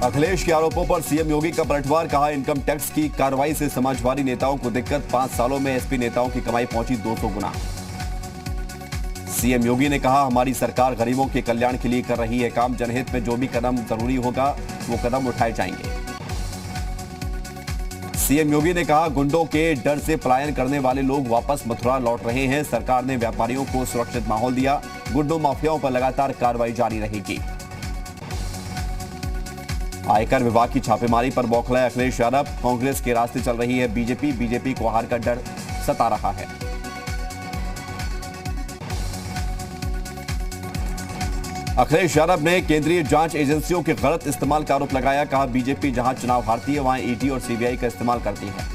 अखिलेश के आरोपों पर सीएम योगी का पलटवार, कहा इनकम टैक्स की कार्रवाई से समाजवादी नेताओं को दिक्कत, 5 सालों में एसपी नेताओं की कमाई पहुंची 200 गुना। सीएम योगी ने कहा हमारी सरकार गरीबों के कल्याण के लिए कर रही है काम, जनहित में जो भी कदम जरूरी होगा वो कदम उठाए जाएंगे। सीएम योगी ने कहा गुंडों के डर से पलायन करने वाले लोग वापस मथुरा लौट रहे हैं, सरकार ने व्यापारियों को सुरक्षित माहौल दिया, गुंडों माफियाओं पर लगातार कार्रवाई जारी रहेगी। आयकर विभाग की छापेमारी पर बौखलाए अखिलेश यादव, कांग्रेस के रास्ते चल रही है बीजेपी को हार का डर सता रहा है। अखिलेश यादव ने केंद्रीय जांच एजेंसियों के गलत इस्तेमाल का आरोप लगाया, कहा बीजेपी जहां चुनाव हारती है वहां ईडी और सीबीआई का इस्तेमाल करती है।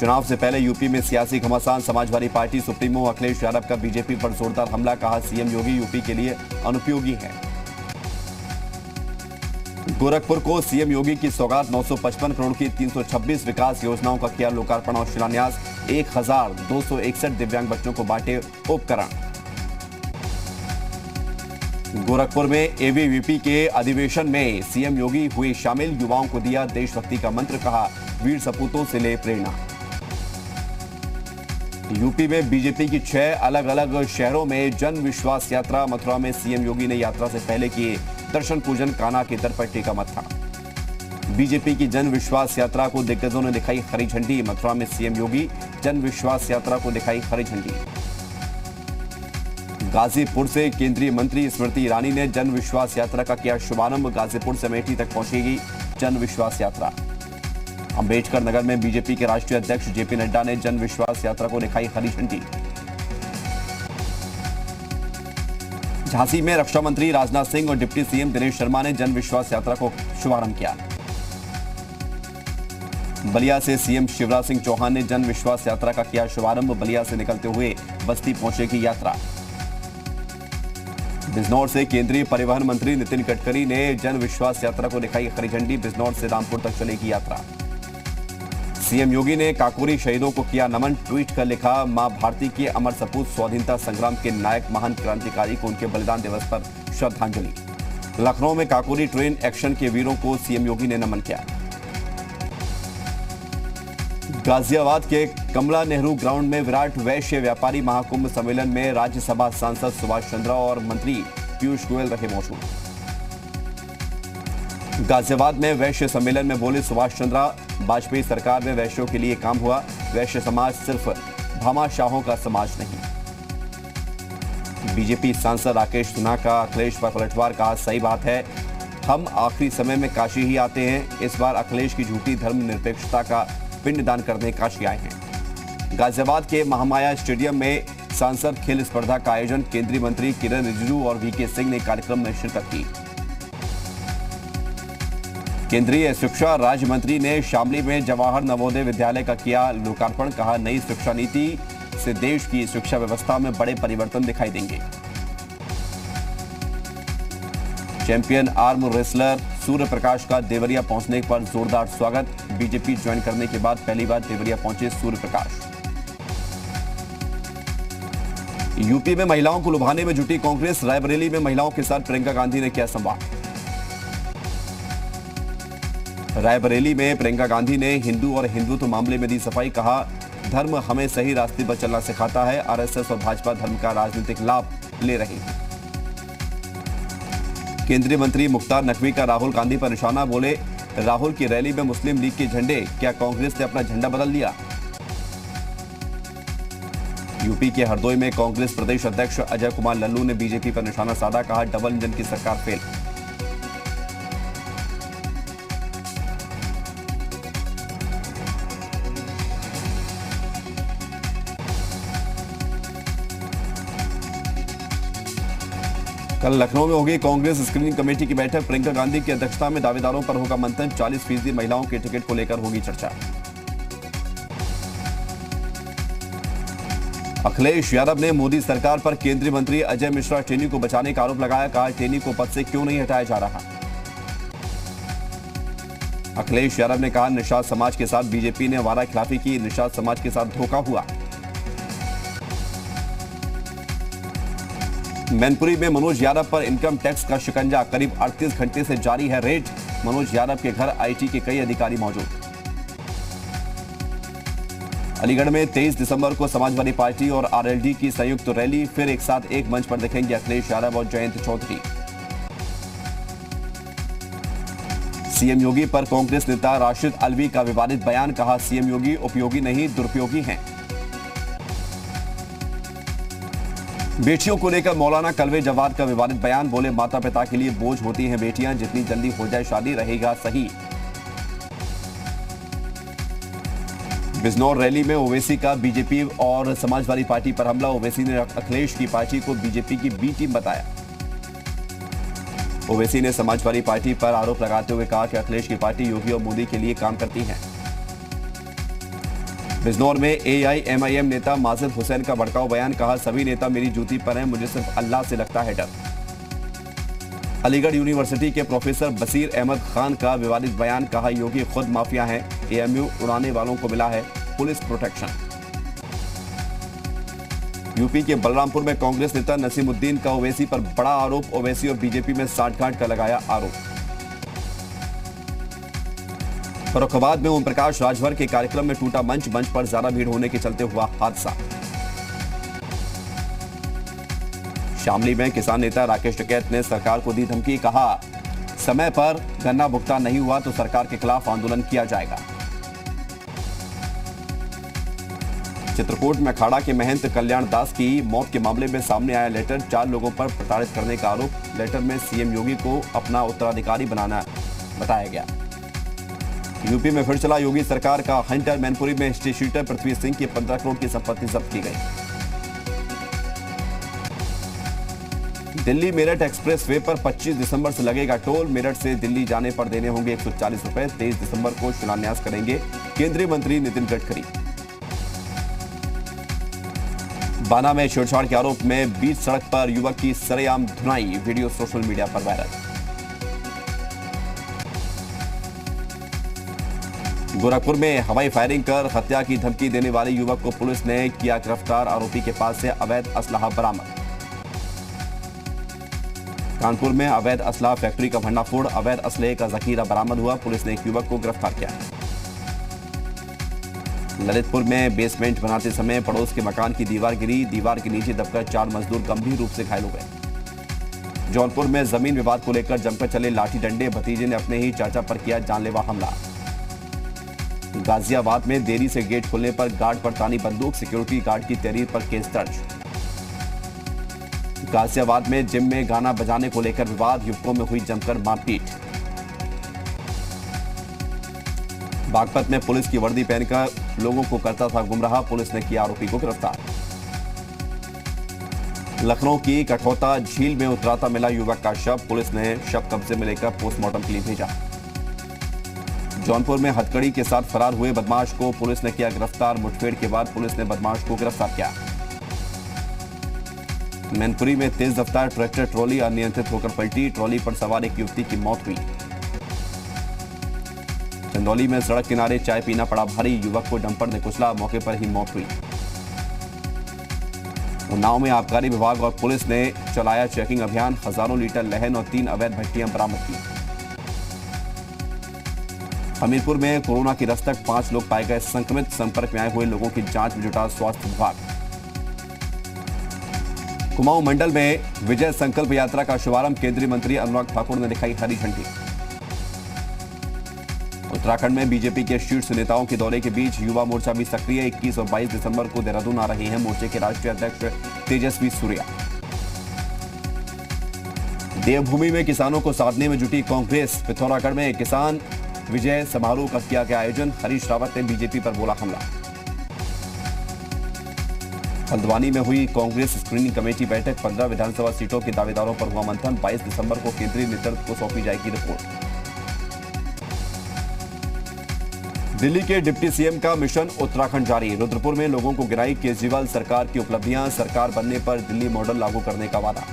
चुनाव से पहले यूपी में सियासी घमासान, समाजवादी पार्टी सुप्रीमो अखिलेश यादव का बीजेपी पर जोरदार हमला, कहा सीएम योगी यूपी के लिए अनुपयोगी है। गोरखपुर को सीएम योगी की सौगात, 955 करोड़ की 326 विकास योजनाओं का किया लोकार्पण और शिलान्यास, 1261 दिव्यांग बच्चों को बांटे उपकरण। गोरखपुर में एबीवीपी के अधिवेशन में सीएम योगी हुए शामिल, युवाओं को दिया देशभक्ति का मंत्र, कहा वीर सपूतों से ले प्रेरणा। यूपी में बीजेपी की 6 अलग अलग शहरों में जन विश्वास यात्रा, मथुरा में सीएम योगी ने यात्रा से पहले किए दर्शन पूजन, कान्हा के दर पर टेका मत्था। बीजेपी की जन विश्वास यात्रा को दिग्गजों ने दिखाई हरी झंडी, मथुरा में सीएम योगी जन विश्वास यात्रा को दिखाई हरी झंडी। गाजीपुर से केंद्रीय मंत्री स्मृति ईरानी ने जन विश्वास यात्रा का किया शुभारंभ, गाजीपुर से अमेठी तक पहुंचेगी जन विश्वास यात्रा। अंबेडकर नगर में बीजेपी के राष्ट्रीय अध्यक्ष जेपी नड्डा ने जन विश्वास यात्रा को दिखाई हरी झंडी। झांसी में रक्षा मंत्री राजनाथ सिंह और डिप्टी सीएम दिनेश शर्मा ने जन विश्वास यात्रा को शुभारंभ किया। बलिया से सीएम शिवराज सिंह चौहान ने जन विश्वास यात्रा का किया शुभारंभ, बलिया से निकलते हुए बस्ती पहुंचेगी यात्रा। बिजनौर से केंद्रीय परिवहन मंत्री नितिन गडकरी ने जन विश्वास यात्रा को दिखाई हरी झंडी, बिजनौर से रामपुर तक चलेगी यात्रा। सीएम योगी ने काकोरी शहीदों को किया नमन, ट्वीट कर लिखा मां भारती के अमर सपूत, स्वाधीनता संग्राम के नायक महान क्रांतिकारी को उनके बलिदान दिवस पर श्रद्धांजलि। लखनऊ में काकोरी ट्रेन एक्शन के वीरों को सीएम योगी ने नमन किया। गाजियाबाद के कमला नेहरू ग्राउंड में विराट वैश्य व्यापारी महाकुंभ सम्मेलन में राज्यसभा सांसद सुभाष चंद्रा और मंत्री पीयूष गोयल रहे मौजूद। गाजियाबाद में वैश्य सम्मेलन में बोले सुभाष चंद्रा, वाजपेयी सरकार में वैश्यों के लिए काम हुआ, वैश्य समाज सिर्फ भामाशाहों का समाज नहीं। बीजेपी सांसद राकेश सिन्हा का अखिलेश पर पलटवार, कहा सही बात है, हम आखिरी समय में काशी ही आते हैं, इस बार अखिलेश की झूठी धर्मनिरपेक्षता का पिंडदान करने काशी आए हैं। गाजियाबाद के महामाया स्टेडियम में सांसद खेल स्पर्धा का आयोजन, केंद्रीय मंत्री किरण रिजिजू और वीके सिंह ने कार्यक्रम में शिरकत की। केंद्रीय शिक्षा राज्य मंत्री ने शामली में जवाहर नवोदय विद्यालय का किया लोकार्पण, कहा नई शिक्षा नीति से देश की शिक्षा व्यवस्था में बड़े परिवर्तन दिखाई देंगे। Champion arm wrestler Surya Prakash का देवरिया पहुंचने पर जोरदार स्वागत, बीजेपी ज्वाइन करने के बाद पहली बार देवरिया पहुंचे सूर्य प्रकाश। यूपी में महिलाओं को लुभाने में जुटी कांग्रेस, रायबरेली में महिलाओं के साथ प्रियंका गांधी ने किया संवाद। रायबरेली में प्रियंका गांधी ने हिंदू और हिंदुत्व मामले में दी सफाई, कहा धर्म हमें सही रास्ते पर चलना सिखाता है, आरएसएस और भाजपा धर्म का राजनीतिक लाभ ले रही है। केंद्रीय मंत्री मुख्तार नकवी का राहुल गांधी पर निशाना, बोले राहुल की रैली में मुस्लिम लीग के झंडे, क्या कांग्रेस ने अपना झंडा बदल लिया। यूपी के हरदोई में कांग्रेस प्रदेश अध्यक्ष अजय कुमार लल्लू ने बीजेपी पर निशाना साधा, कहा डबल इंजन की सरकार फेल। कल लखनऊ में होगी कांग्रेस स्क्रीनिंग कमेटी की बैठक, प्रियंका गांधी की अध्यक्षता में दावेदारों पर होगा मंथन, 40% महिलाओं के टिकट को लेकर होगी चर्चा। अखिलेश यादव ने मोदी सरकार पर केंद्रीय मंत्री अजय मिश्रा टेनी को बचाने का आरोप लगाया, कहा टेनी को पद से क्यों नहीं हटाया जा रहा। अखिलेश यादव ने कहा निषाद समाज के साथ बीजेपी ने वादा खिलाफी की, निषाद समाज के साथ धोखा हुआ। मैनपुरी में मनोज यादव पर इनकम टैक्स का शिकंजा, करीब 38 घंटे से जारी है रेड। मनोज यादव के घर आईटी के कई अधिकारी मौजूद। अलीगढ़ में 23 दिसंबर को समाजवादी पार्टी और आरएलडी की संयुक्त रैली, फिर एक साथ एक मंच पर दिखेंगे अखिलेश यादव और जयंत चौधरी। सीएम योगी पर कांग्रेस नेता राशिद अलवी का विवादित बयान, कहा सीएम योगी उपयोगी नहीं दुरुपयोगी हैं। बेटियों को लेकर मौलाना कलवे जवाद का विवादित बयान, बोले माता पिता के लिए बोझ होती हैं बेटियां, जितनी जल्दी हो जाए शादी रहेगा सही। बिजनौर रैली में ओवैसी का बीजेपी और समाजवादी पार्टी पर हमला, ओवैसी ने अखिलेश की पार्टी को बीजेपी की बी टीम बताया। ओवैसी ने समाजवादी पार्टी पर आरोप लगाते हुए कहा कि अखिलेश की पार्टी योगी और मोदी के लिए काम करती है। बिजनौर में एआईएमआईएम नेता माजिद हुसैन का भड़काऊ बयान, कहा सभी नेता मेरी जूती पर हैं, मुझे सिर्फ अल्लाह से लगता है डर। अलीगढ़ यूनिवर्सिटी के प्रोफेसर बसीर अहमद खान का विवादित बयान, कहा योगी खुद माफिया हैं, एएमयू उड़ाने वालों को मिला है पुलिस प्रोटेक्शन। यूपी के बलरामपुर में कांग्रेस नेता नसीमुद्दीन का ओवैसी पर बड़ा आरोप, ओवैसी और बीजेपी में साठगांठ का लगाया आरोप। फर्रुखाबाद में ओम प्रकाश राजभर के कार्यक्रम में टूटा मंच पर ज्यादा भीड़ होने के चलते हुआ हादसा। शामली में किसान नेता राकेश टिकैत ने सरकार को दी धमकी, कहा समय पर गन्ना भुगतान नहीं हुआ तो सरकार के खिलाफ आंदोलन किया जाएगा। चित्रकूट में अखाड़ा के महंत कल्याण दास की मौत के मामले में सामने आया लेटर, 4 लोगों पर प्रताड़ित करने का आरोप। लेटर में सीएम योगी को अपना उत्तराधिकारी बनाना बताया गया। यूपी में फिर चला योगी सरकार का हंटर, मैनपुरी में स्टेट शीटर पृथ्वी सिंह की 15 करोड़ की संपत्ति जब्त की गई। दिल्ली मेरठ एक्सप्रेस वे पर 25 दिसंबर से लगेगा टोल, मेरठ से दिल्ली जाने पर देने होंगे 140 रुपए। 23 दिसंबर को शिलान्यास करेंगे केंद्रीय मंत्री नितिन गडकरी। बाना में छेड़छाड़ के आरोप में बीच सड़क पर युवक की सरेआम धुनाई, वीडियो सोशल मीडिया पर वायरल। गोरखपुर में हवाई फायरिंग कर हत्या की धमकी देने वाले युवक को पुलिस ने किया गिरफ्तार, आरोपी के पास से अवैध असलाहा बरामद। कानपुर में अवैध असलाहा फैक्ट्री का भंडाफोड़, अवैध असलहे का जखीरा बरामद हुआ, पुलिस ने एक युवक को गिरफ्तार किया। ललितपुर में बेसमेंट बनाते समय पड़ोस के मकान की दीवार गिरी, दीवार के नीचे दबकर 4 मजदूर गंभीर रूप से घायल हो गए। जौनपुर में जमीन विवाद को लेकर जमकर चले लाठी डंडे, भतीजे ने अपने ही चाचा पर किया जानलेवा हमला। गाजियाबाद में देरी से गेट खोलने पर गार्ड पर तानी बंदूक, सिक्योरिटी गार्ड की तहरीर पर केस दर्ज। गाजियाबाद में जिम में गाना बजाने को लेकर विवाद, युवकों में हुई जमकर मारपीट। बागपत में पुलिस की वर्दी पहनकर लोगों को करता था गुमराह, पुलिस ने किया आरोपी को गिरफ्तार। लखनऊ की कठौता झील में उतराता मिला युवक का शव, पुलिस ने शव कब्जे में लेकर पोस्टमार्टम के लिए भेजा। जौनपुर में हथकड़ी के साथ फरार हुए बदमाश को पुलिस ने किया गिरफ्तार, मुठभेड़ के बाद पुलिस ने बदमाश को गिरफ्तार किया। मैनपुरी में तेज रफ्तार ट्रैक्टर ट्रॉली अनियंत्रित होकर पलटी, ट्रॉली पर सवार एक युवती की मौत हुई। चंदौली में सड़क किनारे चाय पीना पड़ा भारी, युवक को डंपर ने कुचला, मौके पर ही मौत हुई। उन्नाव में आबकारी विभाग और पुलिस ने चलाया चेकिंग अभियान, हजारों लीटर लहन और 3 अवैध भट्टियां बरामद की। हमीरपुर में कोरोना की दस्तक, 5 लोग पाए गए संक्रमित, संपर्क में आए हुए लोगों की जांच में जुटा स्वास्थ्य विभाग। कुमाऊं मंडल में विजय संकल्प यात्रा का शुभारंभ, केंद्रीय मंत्री अनुराग ठाकुर ने दिखाई हरी झंडी। उत्तराखंड में बीजेपी के शीर्ष नेताओं के दौरे के बीच युवा मोर्चा भी सक्रिय, 21 और 22 दिसंबर को देहरादून आ रहे हैं मोर्चे के राष्ट्रीय अध्यक्ष तेजस्वी सूर्या। देवभूमि में किसानों को साधने में जुटी कांग्रेस, पिथौरागढ़ में किसान विजय समारोह का किया गया आयोजन, हरीश रावत ने बीजेपी पर बोला हमला। हल्द्वानी में हुई कांग्रेस स्क्रीनिंग कमेटी बैठक, 15 विधानसभा सीटों के दावेदारों पर हुआ मंथन, 22 दिसंबर को केंद्रीय नेतृत्व को सौंपी जाएगी रिपोर्ट। दिल्ली के डिप्टी सीएम का मिशन उत्तराखंड जारी, रुद्रपुर में लोगों को गिराई केजरीवाल सरकार की उपलब्धियां, सरकार बनने पर दिल्ली मॉडल लागू करने का वादा।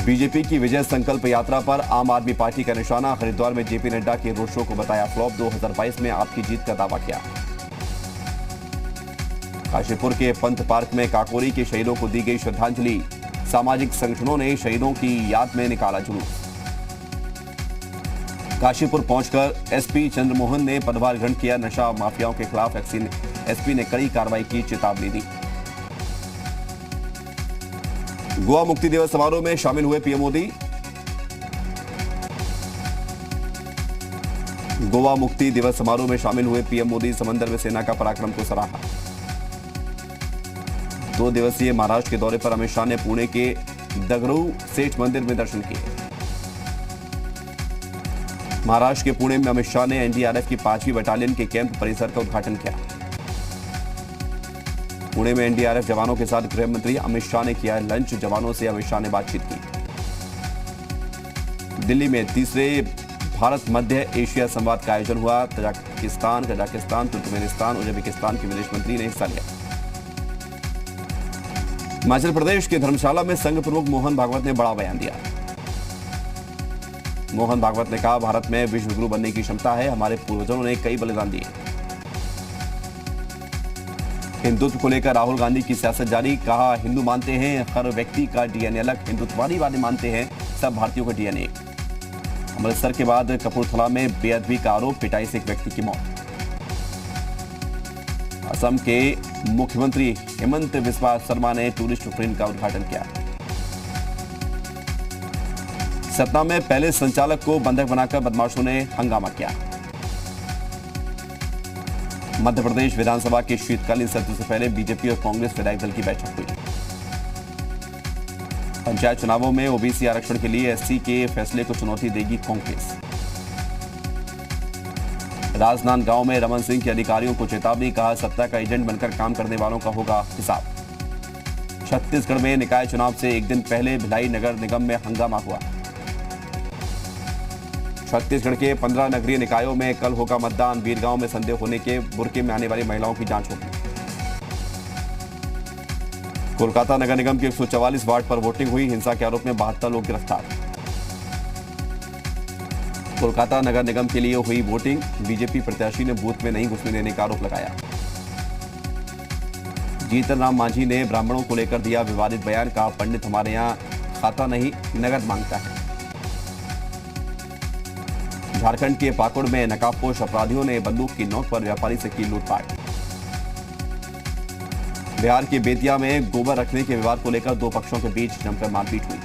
बीजेपी की विजय संकल्प यात्रा पर आम आदमी पार्टी का निशाना, हरिद्वार में जेपी नड्डा के रोड शो को बताया फ्लॉप, 2022 में आपकी जीत का दावा किया। काशीपुर के पंत पार्क में काकोरी के शहीदों को दी गई श्रद्धांजलि। सामाजिक संगठनों ने शहीदों की याद में निकाला जुलूस। काशीपुर पहुंचकर एसपी चंद्रमोहन ने पदभार ग्रहण किया। नशा माफियाओं के खिलाफ एसपी ने कड़ी कार्रवाई की चेतावनी दी। गोवा मुक्ति दिवस समारोह में शामिल हुए पीएम मोदी। गोवा मुक्ति दिवस समारोह में शामिल हुए पीएम मोदी समंदर में सेना का पराक्रम को सराहा। 2 दिवसीय महाराष्ट्र के दौरे पर अमित शाह ने पुणे के दगड़ू सेठ मंदिर में दर्शन किए। महाराष्ट्र के पुणे में अमित शाह ने एनडीआरएफ की 5वीं बटालियन के कैंप परिसर का उद्घाटन किया। पुणे में एनडीआरएफ जवानों के साथ गृह मंत्री अमित शाह ने किया लंच। जवानों से अमित शाह ने बातचीत की। दिल्ली में 3रे भारत मध्य एशिया संवाद का आयोजन हुआ। तजाकिस्तान, कजाकिस्तान, तुर्कमेनिस्तान, उज्बेकिस्तान के विदेश मंत्री ने हिस्सा लिया। हिमाचल प्रदेश के धर्मशाला में संघ प्रमुख मोहन भागवत ने बड़ा बयान दिया। मोहन भागवत ने कहा, भारत में विश्व गुरु बनने की क्षमता है। हमारे पूर्वजों ने कई बलिदान दिए। हिंदुत्व को लेकर राहुल गांधी की सियासत जारी। कहा, हिंदू मानते हैं हर व्यक्ति का डीएनए अलग, हिंदुत्ववादी मानते हैं सब भारतीयों का डीएनए। अमृतसर के बाद कपूरथला में बेअदबी का आरोप, पिटाई से एक व्यक्ति की मौत। असम के मुख्यमंत्री हेमंत बिस्वा शर्मा ने टूरिस्ट ट्रेन का उद्घाटन किया। सतना में पहले संचालक को बंधक बनाकर बदमाशों ने हंगामा किया। मध्य प्रदेश विधानसभा के शीतकालीन सत्र से पहले बीजेपी और कांग्रेस विधायक दल की बैठक हुई। पंचायत चुनावों में ओबीसी आरक्षण के लिए एससी के फैसले को चुनौती देगी कांग्रेस। राजनांदगांव में रमन सिंह के अधिकारियों को चेतावनी। कहा, सत्ता का एजेंट बनकर काम करने वालों का होगा हिसाब। छत्तीसगढ़ में निकाय चुनाव से एक दिन पहले भिलाई नगर निगम में हंगामा हुआ। छत्तीसगढ़ के 15 नगरीय निकायों में कल होगा मतदान। बीरगांव में संदेह होने के बुर्के में आने वाली महिलाओं की जांच होगी। कोलकाता नगर निगम के 144 वार्ड पर वोटिंग हुई। हिंसा के आरोप में 72 लोग गिरफ्तार। कोलकाता नगर निगम के लिए हुई वोटिंग। बीजेपी प्रत्याशी ने बूथ में नहीं घुसने देने का आरोप लगाया। जीतन राम मांझी ने ब्राह्मणों को लेकर दिया विवादित बयान। कहा, पंडित हमारे यहाँ खाता नहीं नगद मांगता है। झारखंड के पाकुड़ में नकाबपोश अपराधियों ने बंदूक की नोक पर व्यापारी से की लूटपाट। बिहार के बेतिया में गोबर रखने के विवाद को लेकर 2 पक्षों के बीच जमकर मारपीट हुई।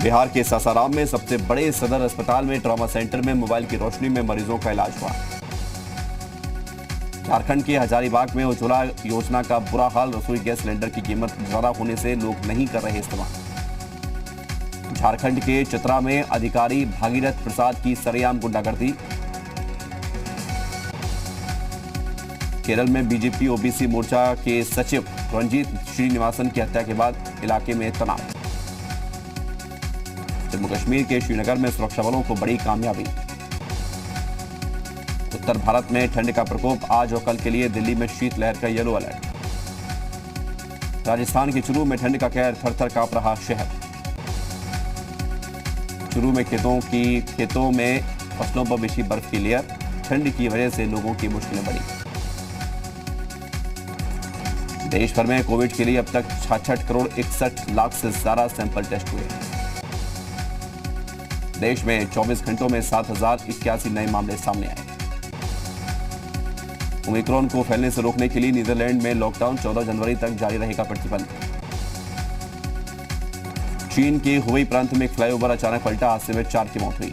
बिहार के सासाराम में सबसे बड़े सदर अस्पताल में ट्रॉमा सेंटर में मोबाइल की रोशनी में मरीजों का इलाज हुआ। झारखंड के हजारीबाग में उज्ज्वला योजना का बुरा हाल। रसोई गैस सिलेंडर की कीमत ज्यादा होने से लोग नहीं कर रहे इस्तेमाल। झारखंड के चतरा में अधिकारी भागीरथ प्रसाद की सरेआम गुंडागर्दी। केरल में बीजेपी ओबीसी मोर्चा के सचिव रंजीत श्रीनिवासन की हत्या के बाद इलाके में तनाव। जम्मू कश्मीर के श्रीनगर में सुरक्षा बलों को बड़ी कामयाबी। उत्तर भारत में ठंड का प्रकोप। आज और कल के लिए दिल्ली में शीतलहर का येलो अलर्ट। राजस्थान के चुरू में ठंड का कहर, थर-थर कांप रहा शहर। चुरू में खेतों में फसलों पर बिछी बर्फ की लेयर। ठंड की वजह से लोगों की मुश्किलें बढ़ी। देश भर में कोविड के लिए अब तक 66 करोड़ 61 लाख से ज्यादा सैंपल टेस्ट हुए। देश में 24 घंटों में 7,081 नए मामले सामने आए। ओमिक्रॉन को फैलने से रोकने के लिए नीदरलैंड में लॉकडाउन 14 जनवरी तक जारी रहेगा प्रतिबंध। चीन के हुबई प्रांत में एक फ्लाईओवर अचानक पलटा। हादसे में 4 की मौत हुई।